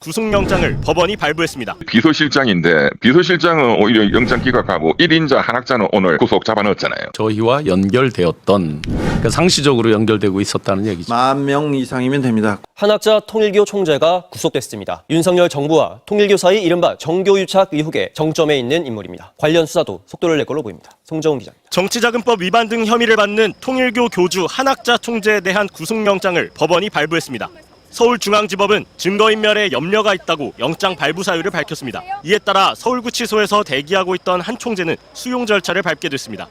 구속영장을 법원이 발부했습니다. 비서실장인데 비서실장은 오히려 영장 기각하고 1인자 한학자는 오늘 구속 잡아넣었잖아요. 저희와 연결되었던, 그러니까 상시적으로 연결되고 있었다는 얘기죠. 10,000명 이상이면 됩니다. 한학자 통일교 총재가 구속됐습니다. 윤석열 정부와 통일교 사이 이른바 정교유착 의혹의 정점에 있는 인물입니다. 관련 수사도 속도를 낼 걸로 보입니다. 송정훈 기자입니다. 정치자금법 위반 등 혐의를 받는 통일교 교주 한학자 총재에 대한 구속영장을 법원이 발부했습니다. 서울중앙지법은 증거인멸에 염려가 있다고 영장 발부 사유를 밝혔습니다. 이에 따라 서울구치소에서 대기하고 있던 한 총재는 수용 절차를 밟게 됐습니다.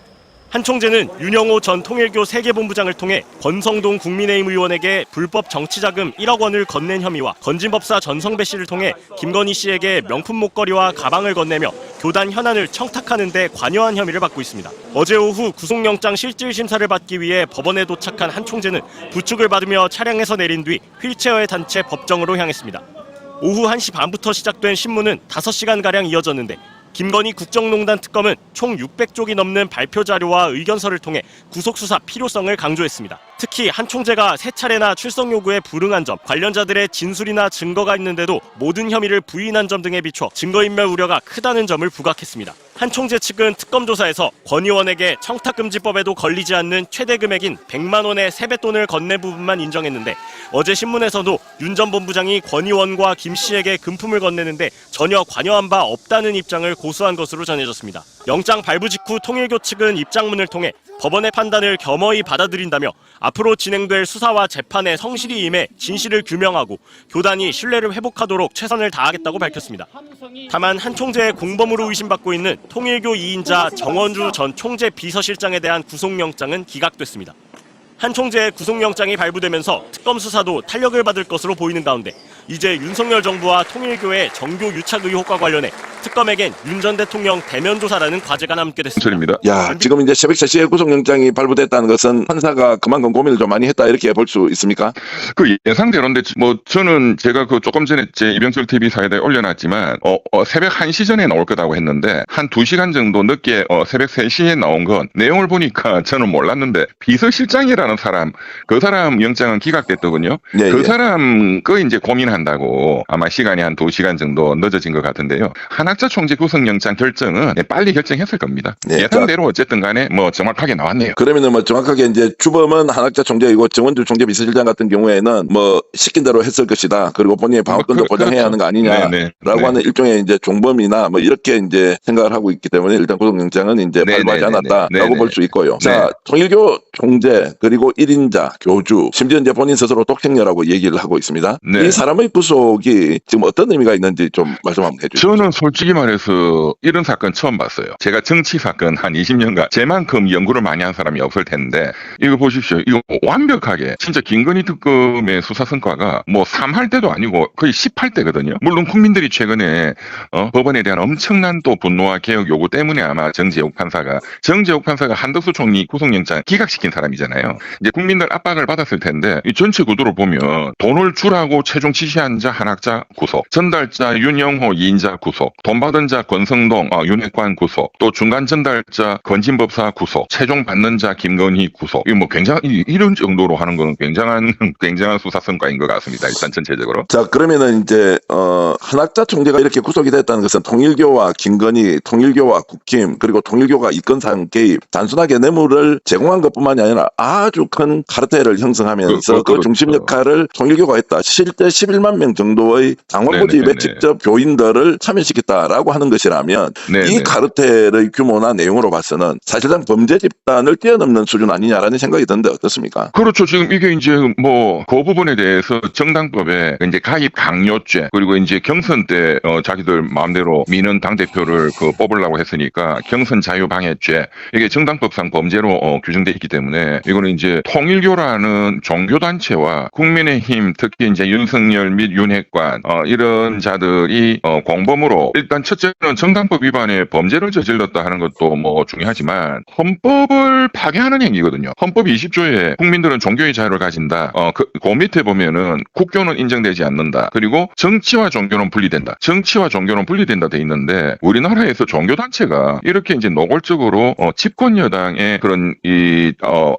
한 총재는 윤영호 전 통일교 세계본부장을 통해 권성동 국민의힘 의원에게 불법 정치자금 1억 원을 건넨 혐의와 건진법사 전성배 씨를 통해 김건희 씨에게 명품 목걸이와 가방을 건네며 교단 현안을 청탁하는 데 관여한 혐의를 받고 있습니다. 어제 오후 구속영장 실질심사를 받기 위해 법원에 도착한 한 총재는 부축을 받으며 차량에서 내린 뒤 휠체어의 단체 법정으로 향했습니다. 오후 1시 반부터 시작된 신문은 5시간가량 이어졌는데 김건희 국정농단 특검은 총 600쪽이 넘는 발표 자료와 의견서를 통해 구속수사 필요성을 강조했습니다. 특히 한 총재가 3차례나 출석 요구에 불응한 점, 관련자들의 진술이나 증거가 있는데도 모든 혐의를 부인한 점 등에 비춰 증거인멸 우려가 크다는 점을 부각했습니다. 한 총재 측은 특검 조사에서 권 의원에게 청탁금지법에도 걸리지 않는 최대 금액인 100만 원의 세뱃돈을 건넨 부분만 인정했는데 어제 신문에서도 윤 전 본부장이 권 의원과 김 씨에게 금품을 건네는데 전혀 관여한 바 없다는 입장을 고수한 것으로 전해졌습니다. 영장 발부 직후 통일교 측은 입장문을 통해 법원의 판단을 겸허히 받아들인다며 앞으로 진행될 수사와 재판에 성실히 임해 진실을 규명하고 교단이 신뢰를 회복하도록 최선을 다하겠다고 밝혔습니다. 다만 한 총재의 공범으로 의심받고 있는 통일교 2인자 정원주 전 총재 비서실장에 대한 구속영장은 기각됐습니다. 한 총재의 구속영장이 발부되면서 특검 수사도 탄력을 받을 것으로 보이는 가운데 이제 윤석열 정부와 통일교의 정교 유착 의혹과 관련해 특검에겐 윤 전 대통령 대면 조사라는 과제가 남게 됐습니다. 야, 지금 이제 새벽 3시에 구속영장이 발부됐다는 것은 판사가 그만큼 고민을 좀 많이 했다 이렇게 볼 수 있습니까? 그 예상대로인데 저는 제가 그 조금 전에 제 이병철 TV 사이트에 올려놨지만 새벽 1시 전에 나올 거라고 했는데 한 2시간 정도 늦게 새벽 3시에 나온 건 내용을 보니까 저는 몰랐는데 비서실장이라는 사람, 그 사람 영장은 기각됐더군요. 네, 그 예. 사람 이제 고민한다고 아마 시간이 한 2시간 정도 늦어진 것 같은데요. 한학자 총재 구속영장 결정은 빨리 결정했을 겁니다. 네, 예상대로 어쨌든 간에 정확하게 나왔네요. 그러면은 정확하게 이제 주범은 한학자 총재이고 정원주 총재 비서실장 같은 경우에는 시킨 대로 했을 것이다. 그리고 본인의 방어권도 보장해야 하는 거 아니냐라고 하는 일종의 이제 종범이나 이렇게 이제 생각을 하고 있기 때문에 일단 구속영장은 이제 발부하지 않았다라고 볼 수 있고요. 자, 통일교 총재 그리고 1인자 교주 심지어 이제 본인 스스로 독행녀라고 얘기를 하고 있습니다. 네. 이 사람의 구속이 지금 어떤 의미가 있는지 좀 말씀 한번 해주시죠. 저는 솔직히 말해서 이런 사건 처음 봤어요. 제가 정치 사건 한 20년간 제만큼 연구를 많이 한 사람이 없을 텐데 이거 보십시오. 이거 완벽하게 진짜 김건희 특검의 수사 성과가 3할 때도 아니고 거의 10할 때거든요. 물론 국민들이 최근에 법원에 대한 엄청난 또 분노와 개혁 요구 때문에 아마 정재욱 판사가 한덕수 총리 구속영장 기각시킨 사람이잖아요. 이제 국민들 압박을 받았을 텐데 이 전체 구도를 보면 돈을 주라고 최종 지시한 자 한학자 구속, 전달자 윤영호 2인자 구속, 돈 받은 자 권성동 윤핵관 구속, 또 중간 전달자 건진법사 구속, 최종 받는 자 김건희 구속. 이거 이런 정도로 하는 건 굉장한 수사 성과인 것 같습니다. 일단 전체적으로. 자, 그러면은 이제 한학자 총재가 이렇게 구속이 됐다는 것은 통일교와 김건희, 통일교와 국힘 그리고 통일교가 이권상 개입, 단순하게 뇌물을 제공한 것뿐만이 아니라 아주 큰 카르텔을 형성하면서 그 중심 역할을 통일교가 했다. 실제 11만 명 정도의 당원 모집에 직접 교인들을 참여시켰다라고 하는 것이라면 이 카르텔의 규모나 내용으로 봐서는 사실상 범죄 집단을 뛰어넘는 수준 아니냐라는 생각이 드는데 어떻습니까? 그렇죠. 지금 이게 이제 그 부분에 대해서 정당법에 이제 가입 강요죄 그리고 이제 경선 때 자기들 마음대로 미는 당대표를 뽑으려고 했으니까 경선 자유방해죄 이게 정당법상 범죄로 규정돼 있기 때문에 이거는 이제 통일교라는 종교단체와 국민의힘 특히 이제 윤석열 및 윤핵관 이런 자들이 공범으로 일단 첫째는 정당법 위반의 범죄를 저질렀다 하는 것도 중요하지만 헌법을 파괴하는 행위거든요. 헌법 20조에 국민들은 종교의 자유를 가진다. 그 밑에 보면은 국교는 인정되지 않는다. 그리고 정치와 종교는 분리된다. 정치와 종교는 분리된다 돼 있는데 우리나라에서 종교단체가 이렇게 이제 노골적으로 집권 여당의 그런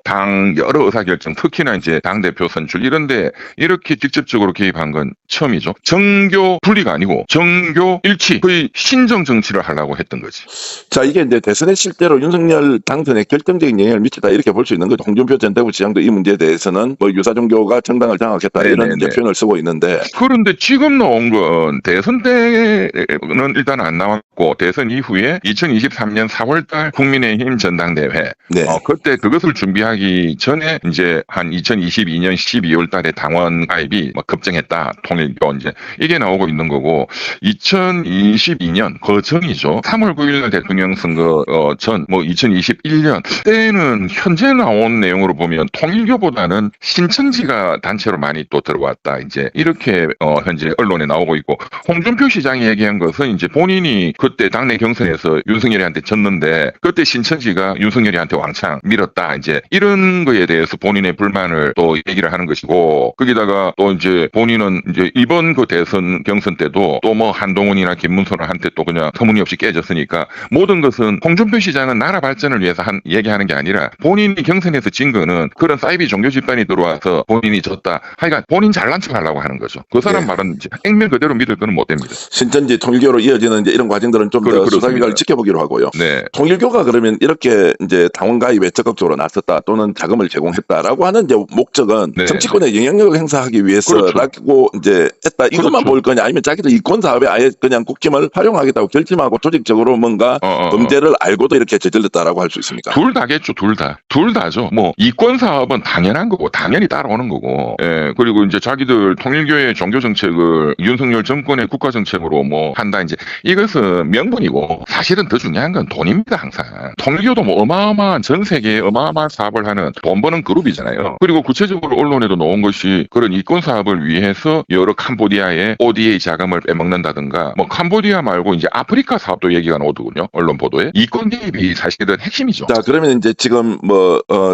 당 여러 의사결정 특히나 이제 당대표 선출 이런데 이렇게 직접적으로 개입한 건 건 처음이죠. 정교 분리가 아니고 정교 일치, 거의 신정 정치를 하려고 했던 거지. 자, 이게 이제 대선의 실제로 윤석열 당선에 결정적인 영향을 미쳤다 이렇게 볼 수 있는 거죠. 홍준표 전 대구시장도 이 문제에 대해서는 뭐 유사 종교가 정당을 장악했다 이런 이제 표현을 쓰고 있는데, 그런데 지금 나온 건 대선 때는 일단 안 나왔고 대선 이후에 2023년 4월달 국민의힘 전당대회 네. 그때 그것을 준비하기 전에 이제 한 2022년 12월달에 당원 가입이 뭐 급증했다 통일교 이제 이게 나오고 있는 거고 2022년 그 전이죠. 3월 9일 대통령 선거 전 뭐 2021년 때는 현재 나온 내용으로 보면 통일교보다는 신천지가 단체로 많이 또 들어왔다 이제 이렇게 현재 언론에 나오고 있고 홍준표 시장이 얘기한 것은 이제 본인이 그때 당내 경선에서 윤석열이한테 졌는데 그때 신천지가 윤석열이한테 왕창 밀었다 이제 이런 거에 대해서 본인의 불만을 또 얘기를 하는 것이고 거기다가 또 이제 본인은 이제 이번 그 대선 경선 때도 또 뭐 한동훈이나 김문선한테 또 그냥 터무니없이 깨졌으니까 모든 것은 홍준표 시장은 나라 발전을 위해서 얘기하는 게 아니라 본인이 경선에서 진 거는 그런 사이비 종교 집단이 들어와서 본인이 졌다. 하여간 본인 잘난 척 하려고 하는 거죠. 그 사람 말은 이제 액면 그대로 믿을 거는 못 됩니다. 신천지 통일교로 이어지는 이제 이런 과정들은 좀 더 수사기관을 지켜보기로 하고요. 네. 통일교가 그러면 이렇게 이제 당원 가입에 적극적으로 나섰다 또는 자금을 제공했다라고 하는 이제 목적은 네. 정치권에 영향력을 행사하기 위해서라고 이제 했다. 이것만 볼 거냐 아니면 자기들 이권 사업에 아예 그냥 국힘을 활용하겠다고 결심하고 조직적으로 뭔가 범죄를 알고도 이렇게 저질렀다라고 할 수 있습니까? 둘 다겠죠, 둘 다. 둘 다죠. 뭐, 이권 사업은 당연한 거고, 당연히 따라오는 거고, 예, 그리고 이제 자기들 통일교의 종교정책을 윤석열 정권의 국가정책으로 뭐 한다, 이제, 이것은 명분이고, 사실은 더 중요한 건 돈입니다, 항상. 통일교도 뭐 어마어마한 전 세계에 어마어마한 사업을 하는 돈 버는 그룹이잖아요. 그리고 구체적으로 언론에도 나온 것이 그런 이권 사업을 위해서 여러 캄보디아의 ODA 자금을 빼먹는다든가, 뭐, 캄보디아 말고 이제 아프리카 사업도 얘기가 나오더군요, 언론 보도에. 이권 개입이 사실은 핵심이죠. 자, 그러면 이제 지금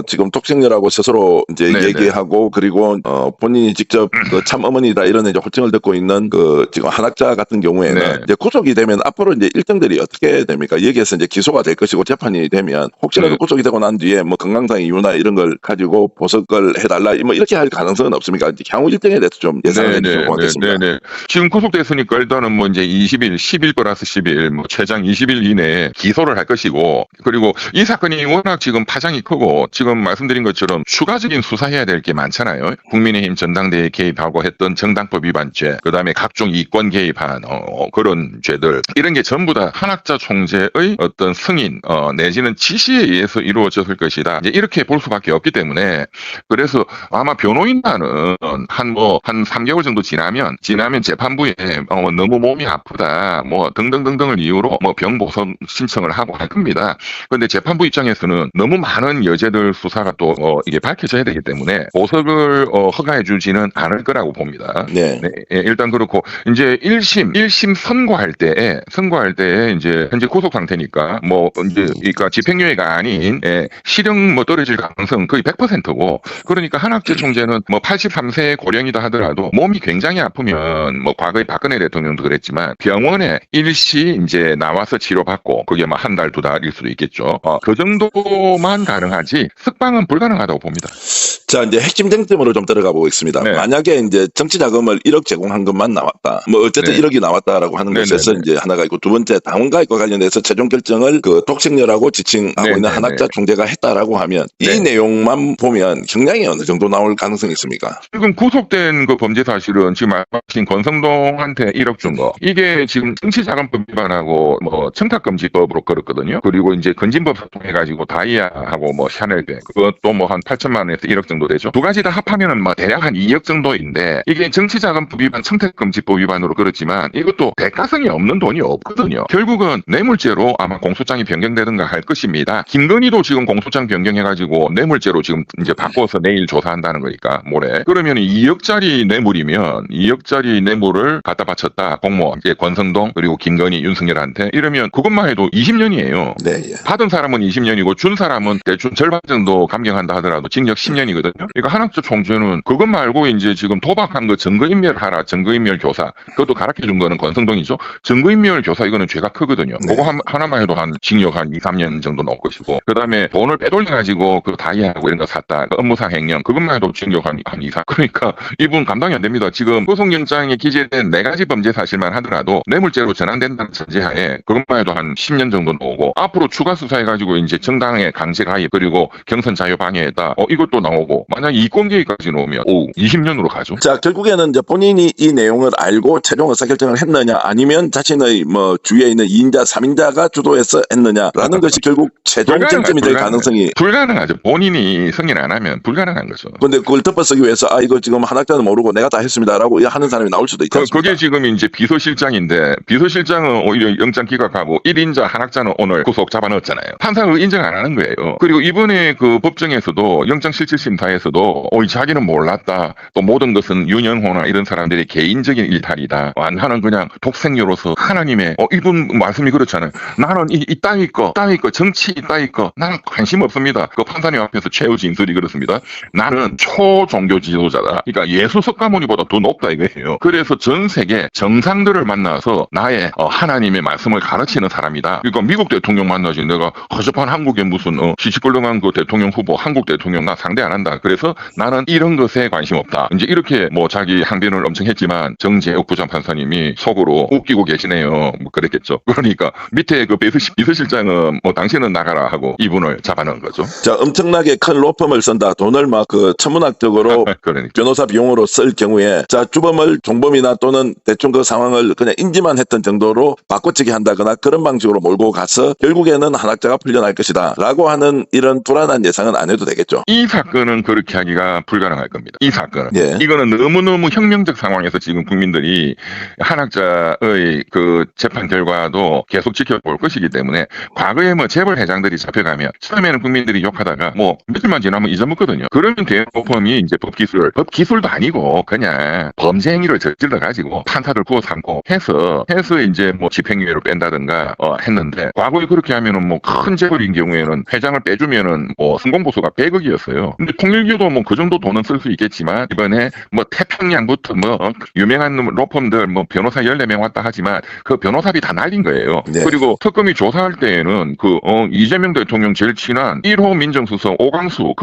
지금 독생녀라고 스스로 이제 네네. 얘기하고 그리고 본인이 직접 그 참 어머니다 이런 이제 호칭을 듣고 있는 그 지금 한학자 같은 경우에는 네. 이제 구속이 되면 앞으로 이제 일정들이 어떻게 됩니까? 여기에서 이제 기소가 될 것이고 재판이 되면 혹시라도 네. 구속이 되고 난 뒤에 뭐 건강상 이유나 이런 걸 가지고 보석을 해달라 뭐 이렇게 할 가능성은 없습니까? 이제 향후 일정에 대해서 좀 예상을 해주시면 고맙겠습니다. 네네. 지금 구속됐으니까 일단은 뭐 이제 20일, 10일 플러스 10일, 뭐 최장 20일 이내에 기소를 할 것이고, 그리고 이 사건이 워낙 지금 파장이 크고, 지금 말씀드린 것처럼 추가적인 수사해야 될 게 많잖아요. 국민의힘 전당대회에 개입하고 했던 정당법 위반죄, 그 다음에 각종 이권 개입한, 그런 죄들, 이런 게 전부 다 한학자 총재의 어떤 승인, 내지는 지시에 의해서 이루어졌을 것이다. 이제 이렇게 볼 수밖에 없기 때문에, 그래서 아마 변호인단은 한 3개월 정도 지나면 재판부에 너무 몸이 아프다 뭐 등등등등을 이유로 뭐 병보석 신청을 하고 할 겁니다. 그런데 재판부 입장에서는 너무 많은 여죄들 수사가 또 이게 밝혀져야 되기 때문에 보석을 허가해 주지는 않을 거라고 봅니다. 네. 네, 일단 그렇고 이제 1심 선고할 때에 이제 현재 구속 상태니까 뭐 이제 그러니까 집행유예가 아닌 실형 뭐 떨어질 가능성 거의 100%고 그러니까 한학재 총재는 뭐 83세 고령이다 하더라도 몸이 굉장히 아프면 뭐 과거에 박근혜 대통령도 그랬지만 병원에 일시 이제 나와서 치료받고 그게 뭐 한 달, 두 달일 수도 있겠죠. 그 정도만 가능하지 석방은 불가능하다고 봅니다. 자, 이제 핵심 쟁점으로 좀 들어가 보겠습니다. 네. 만약에 이제 정치 자금을 1억 제공한 것만 나왔다. 뭐 어쨌든 네. 1억이 나왔다라고 하는 네네네. 것에서 이제 하나가 있고 두 번째 당원 가입과 관련해서 최종 결정을 그 독생녀라고 지칭하고 있는 네네네. 한학자 총재가 했다라고 하면 이 네. 내용만 보면 형량이 어느 정도 나올 가능성이 있습니까? 지금 구속된 그 범죄 사실은 지금 말씀하신 권성동한테 1억 준 거. 이게 지금 정치자금법 위반하고 뭐 청탁금지법으로 걸었거든요. 그리고 이제 건진법 통해가지고 다이아하고 뭐 샤넬백 그것도 뭐 한 8천만 원에서 1억 정도 되죠. 두 가지 다 합하면은 뭐 대략 한 2억 정도인데 이게 정치자금법 위반, 청탁금지법 위반으로 그렇지만 이것도 대가성이 없는 돈이 없거든요. 결국은 뇌물죄로 아마 공소장이 변경되든가 할 것입니다. 김건희도 지금 공소장 변경해가지고 뇌물죄로 지금 이제 바꿔서 내일 조사한다는 거니까 모레. 그러면 2억짜리 뇌물이면 2억짜리 뇌물을 갖다 바쳤다. 공무원, 이제 권성동 그리고 김건희, 윤석열한테 이러면 그것만 해도 20년이에요. 네, 예. 받은 사람은 20년이고 준 사람은 대충 절반 정도 감경한다 하더라도 징역 10년이거든요. 있거든요. 그러니까 한학자 총재는 그것 말고 이제 지금 도박한 거 증거인멸하라, 증거인멸 교사. 그것도 가르쳐준 거는 권성동이죠. 증거인멸 교사 이거는 죄가 크거든요. 네. 그거 하나만 해도 한 징역 한 2, 3년 정도 나올 것이고, 그 다음에 돈을 빼돌려가지고 그 다이아하고 이런 거 샀다. 그 업무상 횡령. 그것만 해도 징역 한 2, 3. 그러니까 이분 감당이 안 됩니다. 지금 구속영장에 기재된 4가지 범죄 사실만 하더라도 뇌물죄로 전환된다는 전제하에 그것만 해도 한 10년 정도 나오고, 앞으로 추가 수사해가지고 이제 정당의 강제 가입 그리고 경선 자유 방해에다 이것도 나오고, 만약 이권계획까지 나오면 20년으로 가죠. 자, 결국에는 이제 본인이 이 내용을 알고 최종 의사결정을 했느냐, 아니면 자신의 뭐 주위에 있는 2인자, 3인자가 주도해서 했느냐라는 것이 결국 최종 쟁점이 될 가능성이 불가능하죠. 본인이 승인 안 하면 불가능한 거죠. 근데 그걸 덮어쓰기 위해서 이거 지금 한학자는 모르고 내가 다 했습니다라고 하는 사람이 나올 수도 있지 않습니까? 그게 지금 이제 비서실장인데, 비서실장은 오히려 영장 기각하고 1인자 한학자는 오늘 구속 잡아넣었잖아요. 판사가 인정 안 하는 거예요. 그리고 이번에 그 법정에서도 영장실질심사에서도 자기는 몰랐다. 또 모든 것은 윤영호나 이런 사람들의 개인적인 일탈이다. 나는 그냥 독생녀로서 하나님의 이분 말씀이 그렇잖아요. 나는 이 따위 거 정치 따위 거 나는 관심 없습니다. 그 판사님 앞에서 최후 진술이 그렇습니다. 나는 초종교 지도자다. 그러니까 예수 석가모니보다 더 높다 이거예요. 그래서 전 세계 정상들을 만나서 나의 하나님의 말씀을 가르치는 사람이다. 그러니까 미국 대통령 만나지 내가 허접한 한국의 무슨 시시껄렁한 그 대통령 후보 한국 대통령 나 상대 안 한다. 그래서 나는 이런 것에 관심 없다. 이제 이렇게 뭐 자기 항변을 엄청 했지만 정재욱 부장판사님이 속으로 웃기고 계시네요. 뭐 그랬겠죠. 그러니까 밑에 그 비서실장은 뭐 당신은 나가라 하고 이분을 잡아넣은 거죠. 자, 엄청나게 큰 로펌을 쓴다. 돈을 막 그 천문학적으로 그러니까. 변호사 비용으로 쓸 경우에 자, 주범을 종범이나 또는 대충 그 상황을 그냥 인지만 했던 정도로 바꿔치기 한다거나 그런 방식으로 몰고 가서 결국에는 한학자가 풀려날 것이다 라고 하는 이런 불안한 예상은 안 해도 되겠죠. 이 사건은 그렇게 하기가 불가능할 겁니다. 이 사건은. 예. 이거는 너무너무 혁명적 상황에서 지금 국민들이 한학자의 그 재판 결과도 계속 지켜볼 것이기 때문에, 과거에 뭐 재벌 회장들이 잡혀가면 처음에는 국민들이 욕하다가 뭐 며칠만 지나면 잊어먹거든요. 그러면 대법원이 이제 법기술도 아니고 그냥 범죄 행위를 저질러 가지고 판사들 구워 삼고 해서 이제 뭐 집행유예를 뺀다든가 했는데, 과거에 그렇게 하면은 뭐 큰 재벌인 경우에는 회장을 빼주면은 뭐 승공보수가 100억이었어요. 근데 통일교도 뭐 그 정도 돈은 쓸 수 있겠지만, 이번에 뭐 태평양부터 뭐 유명한 로펌들 뭐 변호사 14명 왔다 하지만 그 변호사비 다 날린 거예요. 네. 그리고 특검이 조사할 때에는 그 이재명 대통령 제일 친한 1호 민정수석 오광수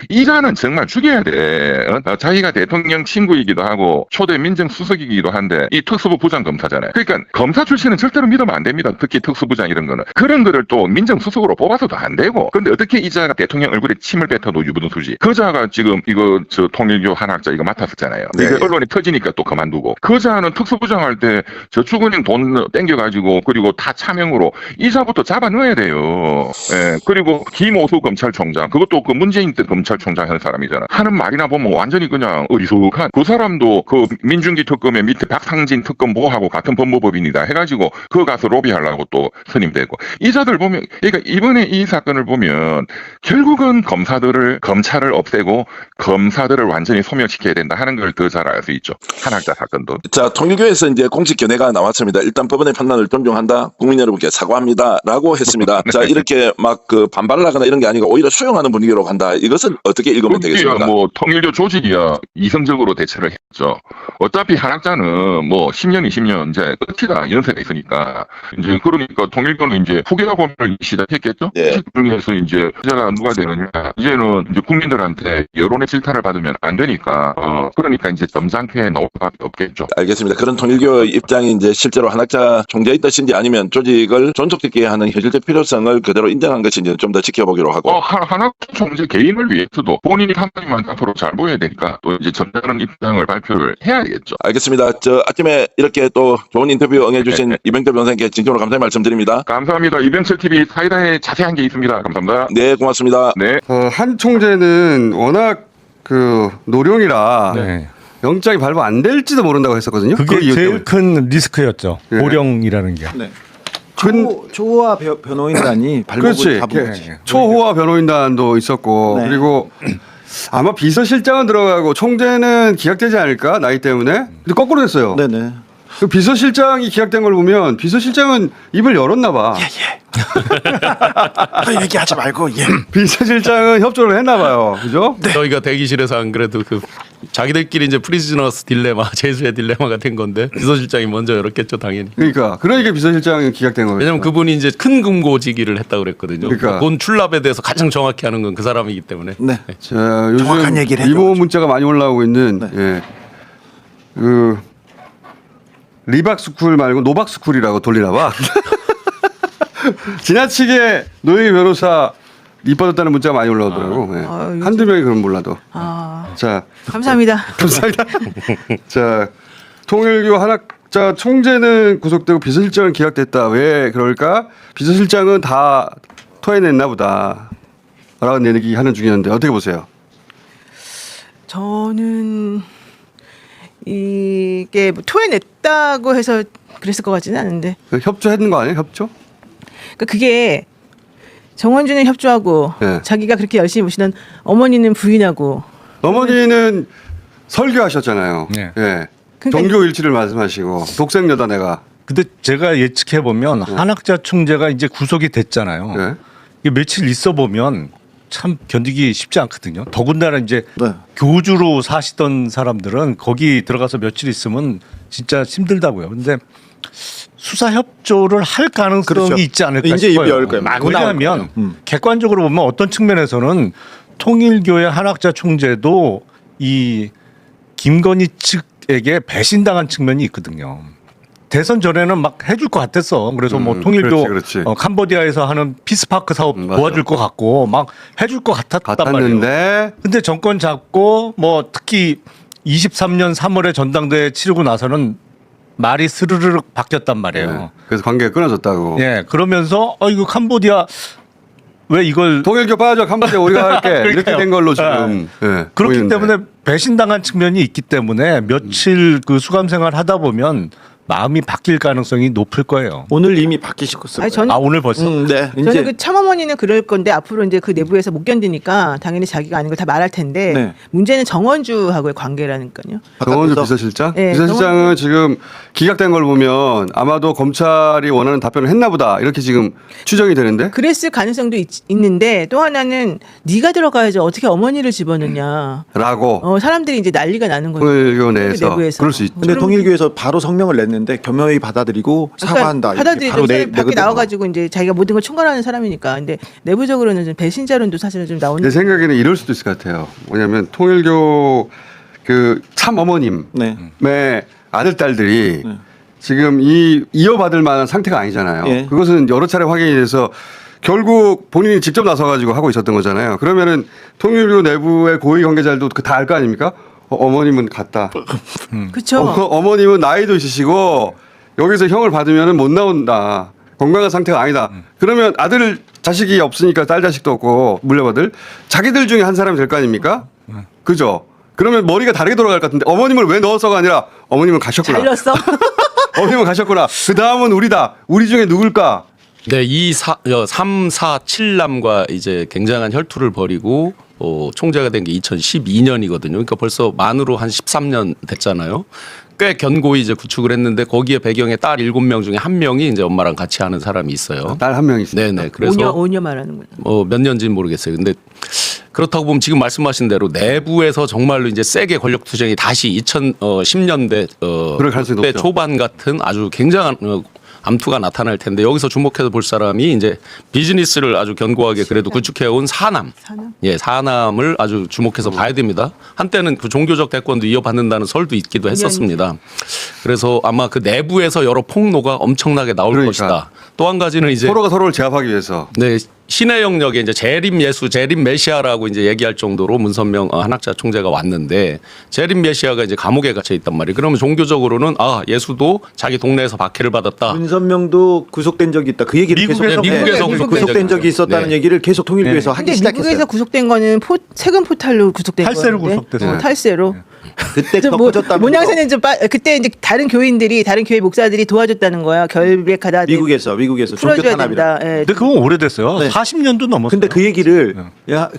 이자는 정말 죽여야 돼. 자기가 대통령 친구이기도 하고 초대 민정수석이기도 한데 이 특수부 부장검사잖아요. 그러니까 검사 출신은 절대로 믿으면 안 됩니다. 특히 특수부장 이런 거는. 그런 거를 또 민정수석으로 뽑아서도 안 되고. 근데 어떻게 이자가 대통령 얼굴에 침을 뱉어도 유분수지. 그자가 지금 이거 통일교 한학자 이거 맡았었잖아요. 네. 이거 언론이 터지니까 또 그만두고. 그자는 특수부장 할 때 저축은행 돈 땡겨가지고 그리고 다 차명으로 이자부터 잡아 넣어야 돼요. 예. 그리고 김오수 검찰총장, 그것도 그 문재인 때 검찰총장 한 사람이잖아. 하는 말이나 보면 완전히 그냥 어리숙한. 그 사람도 그 민중기 특검의 밑에 박상진 특검 보하고 같은 법무법인이다 해가지고 그거 가서 로비하려고 또 선임되고. 이자들 보면, 그러니까 이번에 이 사건을 보면 결국은 검찰을 없애고 검사들을 완전히 소멸시켜야 된다 하는 걸 더 잘 알 수 있죠. 한학자 사건도. 자, 통일교에서 이제 공식 견해가 나왔습니다. 일단 법원의 판단을 존중한다. 국민 여러분께 사과합니다라고 했습니다. 자, 이렇게 막 그 반발을 하거나 이런 게 아니고 오히려 수용하는 분위기로 간다. 이것은 어떻게 읽으면 되겠습니까? 뭐 통일교 조직이야 이성적으로 대처를 했죠. 어차피 한학자는 뭐 10년, 20년 이제 끝이다 연세가 있으니까 이제 그러니까 통일교는 이제 후계자 고민을 시작했겠죠. 예. 중에서 이제 후계자가 누가 되느냐. 이제는 이제 국민들한테 여론의 질타를 받으면 안 되니까 그러니까 이제 점잖게 나올 수밖에 없겠죠. 알겠습니다. 그런 통일교의 입장이 이제 실제로 한학자 총재의 뜻인지 아니면 조직을 존속시키게 하는 현실적 필요성을 그대로 인정한 것인지 좀 더 지켜보기로 하고. 한학자 총재 개인을 위해서도 본인이 판단만 앞으로 잘 보여야 되니까 또 이제 점잖은 입장을 발표를 해야겠죠. 알겠습니다. 아침에 이렇게 또 좋은 인터뷰 응해주신 이병철 변호사님께 진심으로 감사의 말씀드립니다. 감사합니다. 이병철 TV 사이다에 자세한 게 있습니다. 감사합니다. 네, 고맙습니다. 네. 한 총재는 워낙 그 노령이라 네. 영장이 발부 안 될지도 모른다고 했었거든요. 그 그게 이유 제일 때문에. 큰 리스크였죠. 예. 고령이라는 게. 네. 초호화 변호인단이 발목을 그렇지. 잡은 거지. 초호화 변호인단도 있었고 네. 그리고 아마 비서실장은 들어가고 총재는 기각되지 않을까 나이 때문에. 근데 거꾸로 됐어요. 네네. 그 비서실장이 기각된 걸 보면 비서실장은 입을 열었나 봐. 얘기하지 말고 예. 비서실장은 협조를 했나 봐요. 그죠? 저희가 대기실에서 안 그래도 그 자기들끼리 이제 프리즈너스 딜레마, 제수의 딜레마가 된 건데 비서실장이 먼저 열었겠죠, 당연히. 그러니까 비서실장이 기각된 거예요. 왜냐면 그분이 이제 큰 금고지기를 했다고 그랬거든요. 그러니까. 돈 출납에 대해서 가장 정확히 하는 건 그 사람이기 때문에. 네. 자, 요즘 정확한 얘기를 리모 해줘가지고. 문자가 많이 올라오고 있는 예. 그 리박스쿨 말고 노박스쿨이라고 돌리나 봐. 지나치게 노영희 변호사 이뻐졌다는 문자가 많이 올라오더라고. 예. 요즘- 한두 명이 그럼 몰라도. 자, 감사합니다. 감사합니다. 자, 통일교 한학자 총재는 구속되고 비서실장은 기각됐다. 왜 그럴까? 비서실장은 다 토해냈나 보다. 라는 얘기 하는 중이었는데 어떻게 보세요? 저는 이게 뭐 토해냈다고 해서 그랬을 것 같지는 않은데, 협조했는 거 아니에요? 협조? 그러니까 그게 정원주는 협조하고 네. 자기가 그렇게 열심히 모시던 어머니는 부인하고. 어머니는 설교하셨잖아요. 네. 예. 그러니까 종교 일치를 말씀하시고 독생여다 내가. 근데 제가 예측해 보면 한학자 총재가 이제 구속이 됐잖아요. 예. 이게 며칠 있어 보면 참 견디기 쉽지 않거든요. 더군다나 이제 네. 교주로 사시던 사람들은 거기 들어가서 며칠 있으면 진짜 힘들다고요. 근데 수사 협조를 할 가능성이 그렇죠. 있지 않을까 이제 싶어요. 입이 열 거예요. 마구 나올 왜냐하면 거예요. 객관적으로 보면 어떤 측면에서는 통일교의 한학자 총재도 이 김건희 측에게 배신당한 측면이 있거든요. 대선 전에는 막 해줄 것 같았어. 그래서 뭐 통일교 그렇지. 캄보디아에서 하는 피스파크 사업 맞아. 도와줄 것 같고 막 해줄 것 같았단 말이에요. 같았는데 근데 정권 잡고 뭐 특히 23년 3월에 전당대회 치르고 나서는 말이 스르르륵 바뀌었단 말이에요. 예. 그래서 관계가 끊어졌다고. 예, 그러면서 이거 캄보디아 왜 이걸 통일교 빠져 캄보디아 우리가 할게 이렇게 그러니까요. 된 걸로 지금 예, 그렇기 보이는데. 때문에 배신당한 측면이 있기 때문에 며칠 그 수감 생활 하다 보면 마음이 바뀔 가능성이 높을 거예요. 오늘 이미 바뀌셨을 아니, 거예요. 저는- 아 오늘 벌써 네. 저는 이제 그 참어머니는 그럴 건데 앞으로 이제 그 내부에서 못 견디니까 당연히 자기가 아닌 걸 다 말할 텐데, 네. 문제는 정원주하고의 관계라니까요. 정원주 바깥에서 비서실장? 네, 비서실장은 지금 기각된 걸 보면 아마도 검찰이 원하는 답변을 했나 보다 이렇게 지금 추정이 되는데 그랬을 가능성도 있는데, 또 하나는 네가 들어가야지 어떻게 어머니를 집어넣냐. 라고 사람들이 이제 난리가 나는 거죠. 통일교 내에서 내부에서. 그럴 수 있죠. 근데 통일교에서 바로 성명을 냈는데 겸허히 받아들이고 사과한다. 이렇게 받아들이죠. 바로 밖에 내거든요. 나와가지고 이제 자기가 모든 걸 총괄하는 사람이니까. 근데 내부적으로는 좀 배신자론도 사실은 좀 나오는. 내 생각에는 이럴 수도 있을 것 같아요. 뭐냐면 통일교 그 참 어머님의 네. 아들 딸들이 지금 이어받을 만한 상태가 아니잖아요. 예. 그것은 여러 차례 확인이 돼서 결국 본인이 직접 나서가지고 하고 있었던 거잖아요. 그러면은 통일교 내부의 고위 관계자들도 다 알 거 아닙니까? 어머님은 갔다. 그렇죠. 어머님은 나이도 있으시고 여기서 형을 받으면 못 나온다. 건강한 상태가 아니다. 그러면 아들 자식이 없으니까 딸 자식도 없고 물려받을 자기들 중에 한 사람이 될 거 아닙니까? 그죠? 그러면 머리가 다르게 돌아갈 것 같은데 어머님을 왜 넣었어가 아니라 어머님은 가셨구나. 잘렸어. 어머님은 가셨구나. 그 다음은 우리다. 우리 중에 누굴까? 네, 3, 4, 7남과 이제 굉장한 혈투를 벌이고 총재가 된 게 2012년이거든요. 그러니까 벌써 만으로 한 13년 됐잖아요. 꽤 견고히 이제 구축을 했는데 거기에 배경에 딸 7명 중에 한 명이 이제 엄마랑 같이 하는 사람이 있어요. 딸 한 명 있습니다. 네네. 그래서 5년 말하는구나. 몇 년지는 모르겠어요. 근데 그렇다고 보면 지금 말씀하신 대로 내부에서 정말로 이제 세게 권력 투쟁이 다시 2010년대 그럴 가능성이 때 높죠. 초반 같은 아주 굉장한 암투가 나타날 텐데 여기서 주목해서 볼 사람이 이제 비즈니스를 아주 견고하게 그래도 구축해온 사남. 예, 사남을 아주 주목해서 봐야 됩니다. 한때는 그 종교적 대권도 이어받는다는 설도 있기도 했었습니다. 그래서 아마 그 내부에서 여러 폭로가 엄청나게 나올 그러니까. 것이다. 또 한 가지는 이제 서로가 서로를 제압하기 위해서. 네, 신의 영역에 이제 재림 예수, 재림 메시아라고 이제 얘기할 정도로 문선명 한학자 총재가 왔는데 재림 메시아가 이제 감옥에 갇혀 있단 말이에요. 그러면 종교적으로는 예수도 자기 동네에서 박해를 받았다. 문선명도 구속된 적이 있다. 그 얘기를 계속 미국에서 구속된 적이 있었다는 네. 얘기를 계속 통일교에서 하기 근데 시작했어요. 미국에서 구속된 거는 세금 포탈로 구속된 거예요. 탈세로 구속됐어요. 탈세로. 그때 좀 겪어졌다면서. 모양새는 그때 이제 다른 교회 목사들이 도와줬다는 거야. 결백하다. 미국에서 종교 풀어줘야 탄압이라. 된다. 예. 근데 그건 오래됐어요. 네. 40년도 넘었어요. 근데 그 얘기를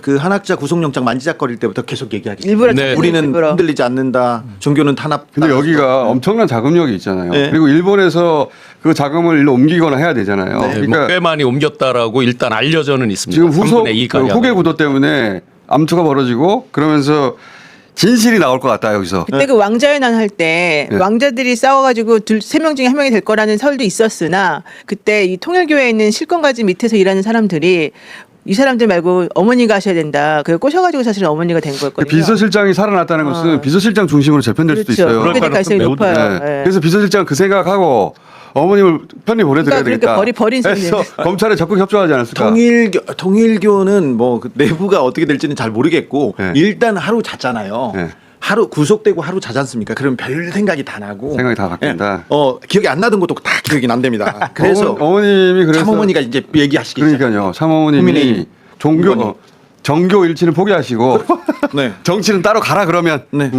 그 한학자 구속영장 만지작거릴 때부터 계속 얘기하기. 일부러 네. 우리는 일부러. 흔들리지 않는다. 종교는 탄압. 근데 여기가 엄청난 자금력이 있잖아요. 네. 그리고 일본에서 그 자금을 일로 옮기거나 해야 되잖아요. 네, 그러니까 뭐꽤 많이 옮겼다라고 일단 알려져는 있습니다. 지금 후속 3분의 2 그 가량. 후계 구도 때문에 암투가 벌어지고 그러면서 진실이 나올 것 같다 여기서. 그때 그 왕자연환 할 때 네. 왕자들이 싸워가지고 3명 중에 1명이 될 거라는 설도 있었으나 그때 이 통일교회에 있는 실권가지 밑에서 일하는 사람들이 이 사람들 말고 어머니가 하셔야 된다. 그걸 꼬셔가지고 사실은 어머니가 된 거였거든요. 비서실장이 살아났다는 것은 비서실장 중심으로 재편될 수도 그렇죠. 있어요. 그렇게 될 가능성이 매우 높아요. 네. 예. 그래서 비서실장 그 생각하고 어머님을 편히 보내드려야 그러니까 되겠다. 버린 해서 검찰에 적극 협조하지 않았을까. 통일교는 뭐그 내부가 어떻게 될지는 잘 모르겠고 네. 일단 하루 잤잖아요. 네. 하루 구속되고 하루 자지 않습니까? 그럼 별 생각이 다 나고 생각이 다 바뀐다. 기억이 안 나던 것도 다 기억이 난답니다. 그래서 어머님이 그래서 참어머니가 이제 얘기하시겠죠. 그러니까요. 참어머님이 국민의힘 종교 의원이. 정교 일치는 포기하시고 네. 정치는 따로 가라 그러면 네.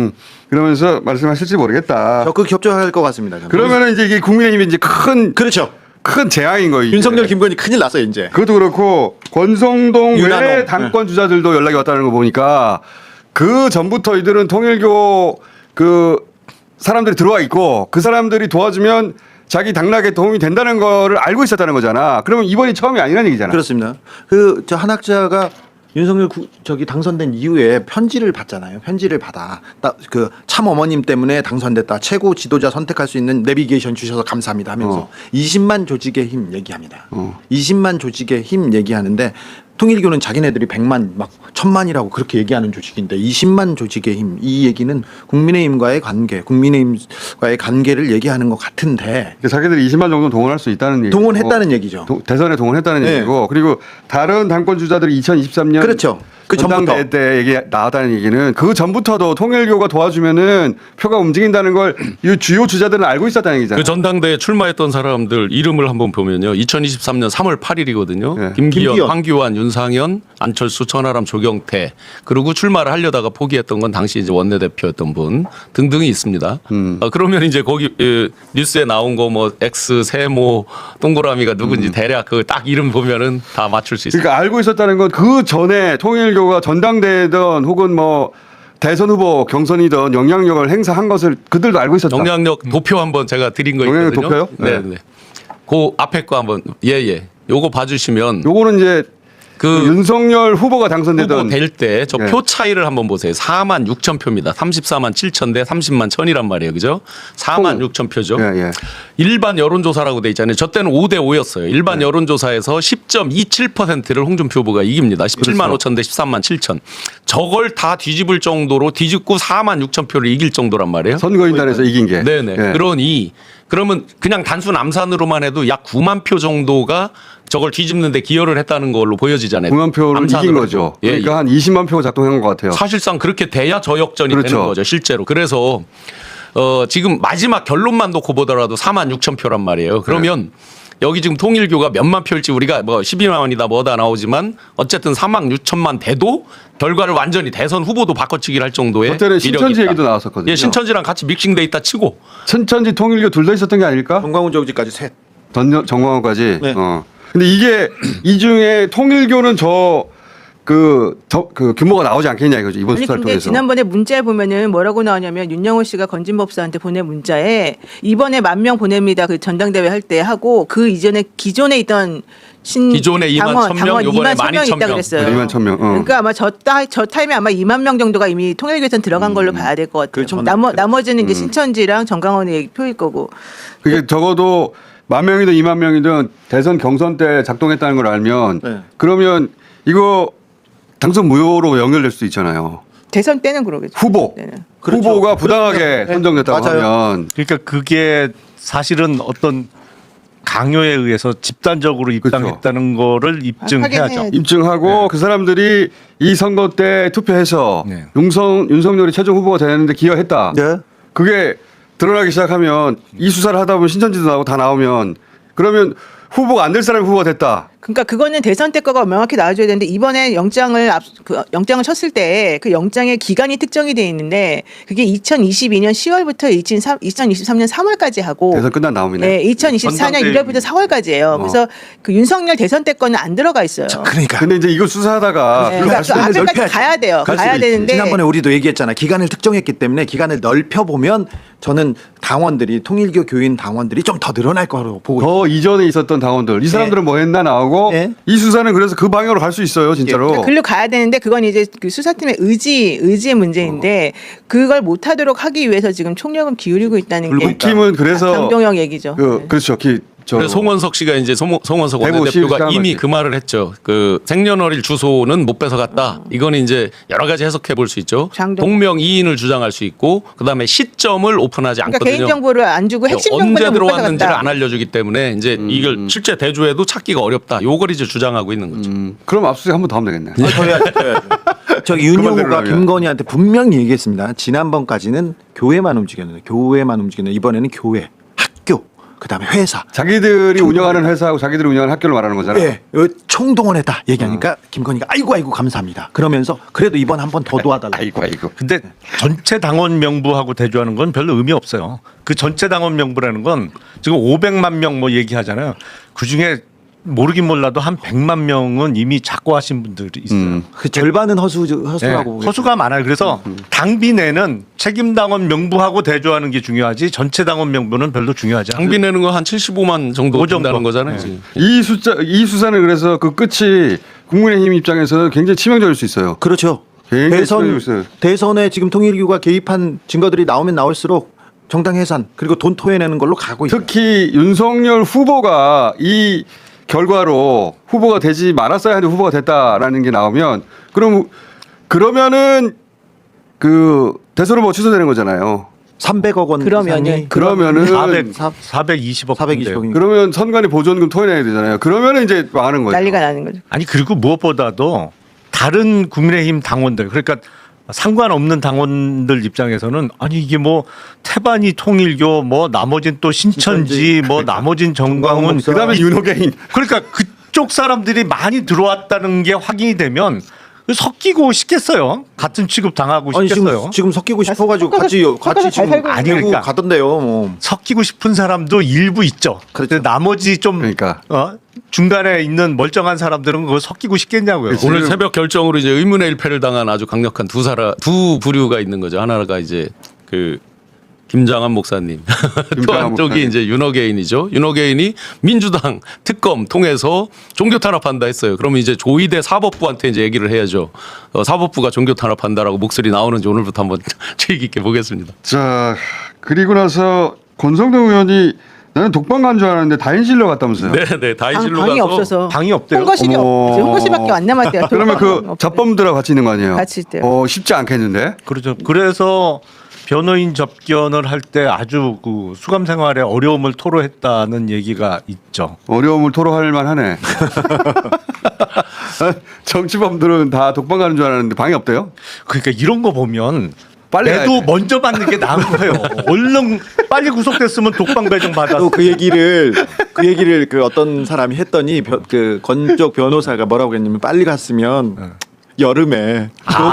그러면서 말씀하실지 모르겠다. 적극 협조할 것 같습니다. 저는. 그러면은 이제 이게 국민의힘이 이제 큰 그렇죠. 재앙인 거예요. 이게. 윤석열, 김건희 큰일 났어요 이제. 그것도 그렇고 권성동 윤한홍. 외 당권 주자들도 연락이 왔다는 거 보니까 그 전부터 이들은 통일교 그 사람들이 들어와 있고 그 사람들이 도와주면 자기 당락에 도움이 된다는 거를 알고 있었다는 거잖아. 그러면 이번이 처음이 아니라는 얘기잖아. 그렇습니다. 저 한학자가 윤석열 당선된 이후에 편지를 받잖아요. 편지를 받아. 그 참어머님 때문에 당선됐다. 최고 지도자 선택할 수 있는 내비게이션 주셔서 감사합니다 하면서 20만 조직의 힘 얘기합니다. 20만 조직의 힘 얘기하는데 통일교는 자기네들이 100만 막 1000만이라고 그렇게 얘기하는 조직인데 20만 조직의 힘 이 얘기는 국민의힘과의 관계를 얘기하는 것 같은데 자기들이 20만 정도 동원할 수 있다는 얘기고 동원했다는 얘기죠. 대선에 동원했다는 네. 얘기고 그리고 다른 당권 주자들이 2023년 그렇죠. 그 전당대회 때 얘기 나왔다는 얘기는 그 전부터도 통일교가 도와주면은 표가 움직인다는 걸 이 주요 주자들은 알고 있었다는 얘기잖아요. 그 전당대에 출마했던 사람들 이름을 한번 보면요. 2023년 3월 8일이거든요. 네. 김기현, 황교안, 윤상현, 안철수, 천하람, 조경태 그리고 출마를 하려다가 포기했던 건 당시 이제 원내대표였던 분 등등이 있습니다. 그러면 이제 거기 뉴스에 나온 거 뭐 X, 세모, 동그라미가 누군지 대략 그 딱 이름 보면은 다 맞출 수 있어요. 그러니까 알고 있었다는 건 그 전에 통일교가 전당대회든 혹은 뭐 대선 후보 경선이든 영향력을 행사한 것을 그들도 알고 있었다. 영향력 도표 한번 제가 드린 거 영향력 있거든요. 도표요? 네, 네. 네. 그 앞에 거 한번 요거 봐주시면 요거는 이제 그 윤석열 후보가 당선되던 후보 될 때 저 네. 표 차이를 한번 보세요. 4만 6천 표입니다. 34만 7천 대 30만 1천이란 말이에요. 그죠? 4만 6천 표죠. 예, 예. 일반 여론조사라고 돼 있잖아요. 저 때는 5대 5였어요. 일반 여론조사에서 10.27%를 홍준표 후보가 이깁니다. 17만 5천 대 13만 7천. 저걸 다 뒤집을 정도로 뒤집고 4만 6천 표를 이길 정도란 말이에요. 선거인단에서 이긴 게. 네네. 예. 그러면 그냥 단순 암산으로만 해도 약 9만 표 정도가 저걸 뒤집는데 기여를 했다는 걸로 보여지잖아요. 9만 표를 이긴 암산으로 거죠. 해도. 예, 그러니까 예. 한 20만 표가 작동한 것 같아요. 사실상 그렇게 돼야 저 역전이 그렇죠. 되는 거죠, 실제로. 그래서 지금 마지막 결론만 놓고 보더라도 4만 6천 표란 말이에요. 그러면 여기 지금 통일교가 몇만 표일지 우리가 뭐 12만이다 뭐다 나오지만 어쨌든 4만 6천만 돼도 결과를 완전히 대선 후보도 바꿔치기를 할 정도의 그때는 신천지 위력이 있다. 얘기도 나왔었거든요. 예, 신천지랑 같이 믹싱돼 있다 치고 신천지 통일교 둘 다 있었던 게 아닐까? 정광훈 조직까지 셋. 정광호까지. 네. 근데 이게 이 중에 통일교는 그 규모가 나오지 않겠냐 이거죠. 이번 아니 수사를 근데 통해서. 지난번에 문자에 보면은 뭐라고 나오냐면 윤영호 씨가 건진법사한테 보낸 문자에 이번에 10,000명 보냅니다. 그 전당대회 할 때 하고 그 이전에 기존에 있던 기존에 2만 1,000명, 요번에 12,000명 12,000 있다 명. 그랬어요. 21,000명. 그러니까 아마 저 타임에 아마 2만 명 정도가 이미 통일교에선 들어간 걸로 봐야 될 것 같아요. 그 전에 나머지는 이제 신천지랑 정강원의 표일 거고. 그게 적어도 10,000명이든 20,000명이든 대선 경선 때 작동했다는 걸 알면 네. 그러면 이거 당선 무효로 연결될 수도 있잖아요. 대선 때는 그러겠죠. 후보. 때는. 그렇죠. 후보가 부당하게 그렇죠. 네. 선정됐다고 맞아요. 하면 그러니까 그게 사실은 어떤 강요에 의해서 집단적으로 입당했다는 거를 입증해야죠. 하긴 해. 입증하고 그 사람들이 이 선거 때 투표해서 네. 윤석열이 최종 후보가 되는데 기여했다. 네. 그게 드러나기 시작하면 이 수사를 하다 보면 신천지도 나오고 다 나오면 그러면 후보가 안 될 사람이 후보가 됐다. 그러니까 그거는 대선 때 거가 명확히 나와줘야 되는데 이번에 영장을 영장을 쳤을 때 그 영장의 기간이 특정이 돼 있는데 그게 2022년 10월부터 2023년 3월까지 하고 대선 끝난 다음이네. 네, 2024년 1월부터 4월까지예요. 그래서 그 윤석열 대선 때 거는 안 들어가 있어요. 그러니까. 근데 이제 이거 수사하다가 네, 별로 그러니까 갈 그 수도 있는데 앞에까지 가야 돼요. 갈 가야 수도 있지. 되는데 지난번에 우리도 얘기했잖아. 기간을 특정했기 때문에 기간을 넓혀 보면 저는 당원들이 통일교 교인 당원들이 좀 더 늘어날 거라고 보고 있어요. 더 이전에 있었던 당원들 이 사람들은 뭐 했나 나오고 네. 이 수사는 그래서 그 방향으로 갈 수 있어요 진짜로. 그러니까 글로 가야 되는데 그건 이제 그 수사팀의 의지의 문제인데 그걸 못하도록 하기 위해서 지금 총력을 기울이고 있다는 게 국힘은 그래서 강동영 얘기죠. 네. 그렇죠. 그래서 송원석 씨가 이제 송원석 대구 원내대표가 시장 이미 같이. 그 말을 했죠. 그 생년월일 주소는 못 뺏어갔다. 이건 이제 여러 가지 해석해 볼 수 있죠. 동명이인을 주장할 수 있고 그다음에 시점을 오픈하지 그러니까 않거든요. 개인정보를 안 주고 핵심 언제 정보는 못 들어왔는지를 가져갔다. 안 알려주기 때문에 이제 이걸 실제 대조해도 찾기가 어렵다. 요걸 이제 주장하고 있는 거죠. 그럼 압수수색 한 번 더 하면 되겠네. 저기 그만 윤영호가 내려가면. 김건희한테 분명히 얘기했습니다. 지난번까지는 교회만 움직였는데 이번에는 교회, 학교, 그다음에 회사. 자기들이 운영하는 회사하고 자기들이 운영하는 학교를 말하는 거잖아. 예, 총동원했다 얘기하니까 김건희가 아이고 감사합니다. 그러면서 그래도 이번 한 번 더 도와달라. 아이고. 근데 전체 당원 명부하고 대조하는 건 별로 의미 없어요. 그 전체 당원 명부라는 건 지금 500만 명 뭐 얘기하잖아요. 그 중에 모르긴 몰라도 한 100만 명은 이미 작고하신 분들이 있어요. 그 절반은 허수라고. 네, 보겠습니다. 허수가 많아요. 그래서 당비 내는 책임 당원 명부하고 대조하는 게 중요하지 전체 당원 명부는 별로 중요하지 않아요. 장비 내는 거 한 75만 정도 그 정도. 된다는 거잖아요. 지금. 이 수사는 그래서 그 끝이 국민의힘 입장에서는 굉장히 치명적일 수 있어요. 그렇죠. 굉장히 치명적일 수 있어요. 대선에 지금 통일교가 개입한 증거들이 나오면 나올수록 정당 해산 그리고 돈 토해내는 걸로 가고 있어요. 특히 윤석열 후보가 이 결과로 후보가 되지 말았어야 하는데 후보가 됐다라는 게 나오면 그러면은 그 대선을 뭐 취소되는 거잖아요. 300억 원 그러면은 420억 420억이니까. 그러면 선관위 보존금 토해내야 되잖아요. 그러면은 이제 망하는 거죠. 난리가 나는 거죠. 아니 그리고 무엇보다도 다른 국민의힘 당원들 그러니까 상관없는 당원들 입장에서는 아니 이게 뭐 태반이 통일교 뭐 나머진 또 신천지 뭐 나머진 정광훈 그다음에 윤호개인. 그러니까 그쪽 사람들이 많이 들어왔다는 게 확인이 되면 섞이고 싶겠어요. 같은 취급 당하고 아니 싶겠어요. 지금 섞이고 싶어가지고 섞어서 같이 잘 지금 살고 있는 아니고 거니까. 가던데요. 뭐. 섞이고 싶은 사람도 일부 있죠. 그렇죠. 근데 나머지 좀 그러니까. 중간에 있는 멀쩡한 사람들은 그거 섞이고 싶겠냐고요. 오늘 새벽 결정으로 이제 의문의 일패를 당한 아주 강력한 두 부류가 있는 거죠. 하나가 이제 그 김장한 목사님, 또 한쪽이 이제 윤호개인이죠. 윤호개인이 민주당 특검 통해서 종교 탄압한다 했어요. 그러면 이제 조희대 사법부한테 이제 얘기를 해야죠. 사법부가 종교 탄압한다라고 목소리 나오는지 오늘부터 한번 주의 깊게 보겠습니다. 자 그리고 나서 권성동 의원이 나는 독방 간 줄 알았는데 다인실로 갔다면서요. 네, 다인실로 방이 가서 없어서 방이 없대요. 홍거실이 어머. 홍거실밖에 안 남았대요. 그러면 그 없대요. 잡범들하고 같이 있는 거 아니에요? 같이 있대요. 쉽지 않겠는데. 그렇죠. 그래서 변호인 접견을 할 때 아주 그 수감 생활에 어려움을 토로했다는 얘기가 있죠. 어려움을 토로할 만하네. 정치범들은 다 독방 가는 줄 알았는데 방이 없대요? 그러니까 이런 거 보면 빨리 내도 가야 돼. 먼저 받는 게 나은 거예요. 얼른 빨리 구속됐으면 독방 배정 받았어. 또 그 얘기를 그 어떤 사람이 했더니 그 건쪽 변호사가 뭐라고 했냐면 빨리 갔으면 여름에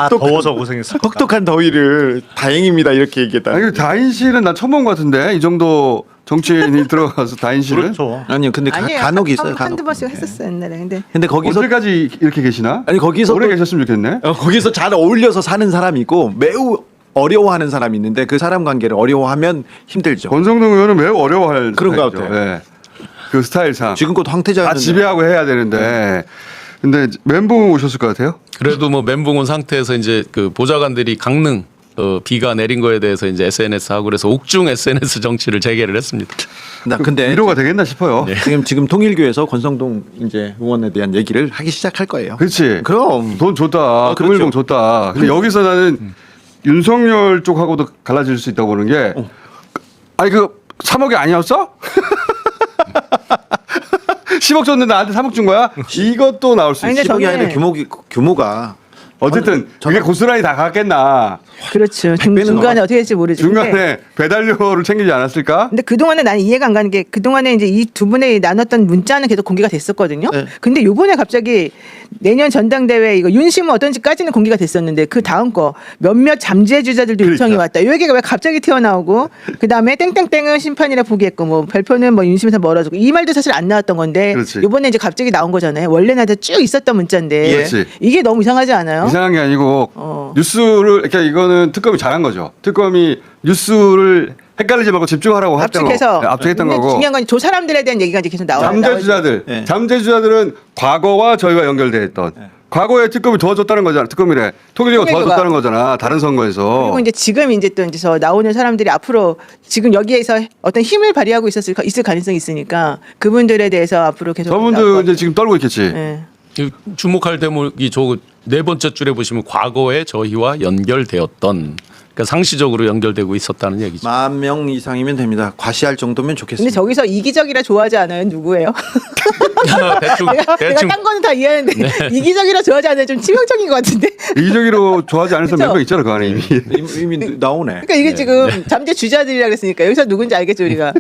더워서 고생했어. 혹독한 더위를 다행입니다 이렇게 얘기했다. 아니 다인실은 난 처음 본 것 같은데 이 정도 정치인이 들어가서 다인실은 그렇죠. 아니요, 근데 아니에요. 간혹 있어요. 한두 간혹. 번씩 했었어요 옛날에. 근데 거기서 언제까지 이렇게 계시나? 아니 거기서 오래 또- 계셨으면 좋겠네. 거기서 잘 어울려서 사는 사람이 있고 매우 어려워하는 사람이 있는데 그 사람 관계를 어려워하면 힘들죠. 권성동 의원은 매우 어려워할 그런 것 스타일이죠. 같아요. 네. 그 스타일상 지금껏 황태자는 다 지배하고 해야 되는데 근데 멘붕 오셨을 것 같아요. 그래도 뭐 멘붕 온 상태에서 이제 그 보좌관들이 강릉 비가 내린 거에 대해서 이제 SNS 하고 그래서 옥중 SNS 정치를 재개를 했습니다. 나 근데 위로가 되겠나 싶어요. 지금 통일교에서 권성동 이제 의원에 대한 얘기를 하기 시작할 거예요. 그렇지. 그럼 돈 줬다. 그렇죠. 통일봉 줬다. 근데 여기서 나는 윤석열 쪽하고도 갈라질 수 있다고 보는 게 아니 그 3억이 아니었어? 10억 줬는데 나한테 3억 준 거야? 이것도 나올 수 아니, 있어. 근데 10억이 아니라 저는- 규모가 어쨌든 그게 고스란히 다 갔겠나. 그렇죠. 백배는 중간에 어떻게 될지 모르죠. 근데 중간에 배달료를 챙기지 않았을까? 근데 그동안에 나는 이해가 안 가는 게 그동안에 이제 이 두 분의 나눴던 문자는 계속 공개가 됐었거든요. 네. 근데 요번에 갑자기 내년 전당대회 이거 윤심은 어떤지까지는 공개가 됐었는데 그 다음 거 몇몇 잠재 주자들도 요청이 왔다. 요 얘기가 왜 갑자기 튀어나오고 그다음에 땡땡땡은 심판이라 포기했고 뭐 별표는 뭐 윤심에서 멀어지고 이 말도 사실 안 나왔던 건데 그렇지. 요번에 이제 갑자기 나온 거잖아요. 원래는 다 쭉 있었던 문자인데 그렇지. 이게 너무 이상하지 않아요? 이상한 게 아니고 어. 뉴스를 그러니까 이거는 특검이 잘한 거죠. 특검이 뉴스를 헷갈리지 말고 집중하라고 했던 압축해서 거. 압축했던 근데 거고. 중요한 건 저 사람들에 대한 얘기가 이제 계속 나와요. 잠재주자들, 네. 잠재주자들은 과거와 저희가 연결돼 있던 과거에 특검이 도와줬다는 거잖아. 특검이래. 통일교가 통일교가. 도와줬다는 거잖아. 다른 선거에서. 그리고 이제 지금 이제 또 이제 저 나오는 사람들이 앞으로 지금 여기에서 어떤 힘을 발휘하고 있을 가능성이 있으니까 그분들에 대해서 앞으로 계속 나올 것 저분들 같아요. 이제 지금 떨고 있겠지. 네. 이 주목할 대목이 저 네 번째 줄에 보시면 과거에 저희와 연결되었던 그러니까 상시적으로 연결되고 있었다는 얘기죠. 10,000명 이상이면 됩니다. 과시할 정도면 근데 좋겠습니다. 저기서 이기적이라 좋아하지 않아요? 누구예요? 대충 내가 대충 딴 거는 다 이해하는데 이기적이라 좋아하지 않아요? 좀 치명적인 것 같은데. 이기적으로 좋아하지 않은 사람 그쵸? 몇 명 있잖아. 그 안에 이미. 이미 나오네. 그러니까 이게 지금 잠재 주자들이라 그랬으니까 여기서 누군지 알겠죠 우리가.